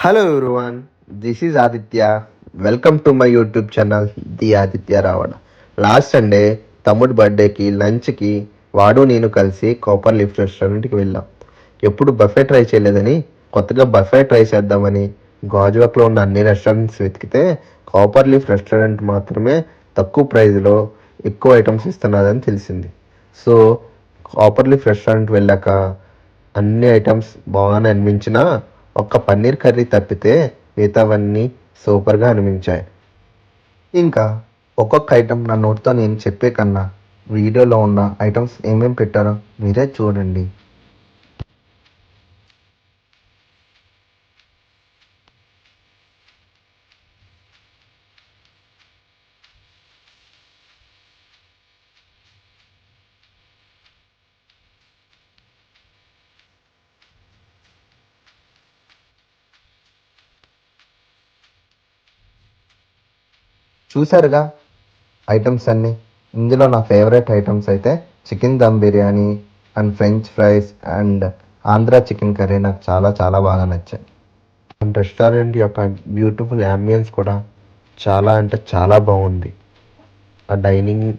Hello everyone, this is Aditya. Welcome to my YouTube channel, the Aditya Ravana. Last Sunday తమ్ముడు బర్త్డేకి లంచ్కి వాడు నేను కలిసి కాపర్ లిఫ్ట్ రెస్టారెంట్కి వెళ్ళాం. ఎప్పుడు బఫే ట్రై చేయలేదని కొత్తగా బఫే ట్రై చేద్దామని గాజువాక్లో ఉన్న అన్ని రెస్టారెంట్స్ వెతికితే కాపర్ లీఫ్ రెస్టారెంట్ మాత్రమే తక్కువ ప్రైస్లో ఎక్కువ ఐటమ్స్ ఇస్తున్నదని తెలిసింది. సో కాపర్ లీఫ్ రెస్టారెంట్ వెళ్ళాక అన్ని ఐటమ్స్ బాగానే అనిపించినా ఒక్క పన్నీర్ కర్రీ తప్పితే మిగతావన్నీ సూపర్గా అనిపించాయి. ఇంకా ఒక్కొక్క ఐటమ్ నా నోటితో నేను చెప్పే కన్నా వీడియోలో ఉన్న ఐటమ్స్ ఏమేమి పెట్టారో మీరే చూడండి. చూసారుగా ఐటమ్స్ అన్నీ. ఇందులో నా ఫేవరెట్ ఐటమ్స్ అయితే chicken dum biryani and French fries and Andhra chicken curry నాకు చాలా చాలా బాగా నచ్చాయి. అండ్ రెస్టారెంట్ యొక్క బ్యూటిఫుల్ యాంబియన్స్ కూడా చాలా అంటే చాలా బాగుంది. ఆ డైనింగ్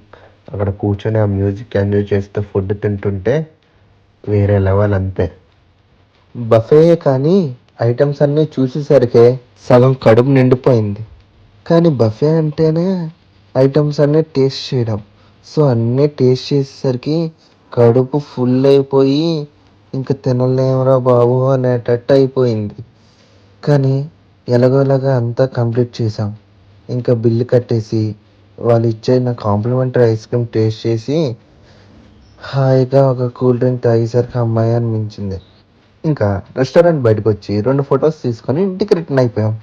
అక్కడ కూర్చొని ఆ మ్యూజిక్ ఎంజాయ్ చేస్తూ ఫుడ్ తింటుంటే వేరే లెవెల్ అంతే. బఫే కానీ ఐటమ్స్ అన్నీ చూసేసరికి సగం కడుపు నిండిపోయింది. కానీ బఫే అంటేనే ఐటమ్స్ అన్నీ టేస్ట్ చేయడం. సో అన్నీ టేస్ట్ చేసేసరికి కడుపు ఫుల్ అయిపోయి ఇంక తినలేమురా బాబు అనేటట్టు అయిపోయింది. కానీ ఎలాగోలాగా అంతా కంప్లీట్ చేసాం. ఇంకా బిల్లు కట్టేసి వాళ్ళు ఇచ్చే నా కాంప్లిమెంటరీ ఐస్ క్రీమ్ టేస్ట్ చేసి హాయిగా ఒక కూల్ డ్రింక్ తాగేసరికి అమ్మాయి అనిపించింది. ఇంకా రెస్టారెంట్ బయటకు వచ్చి 2 ఫొటోస్ తీసుకొని ఇంటికి రిటర్న్ అయిపోయాం.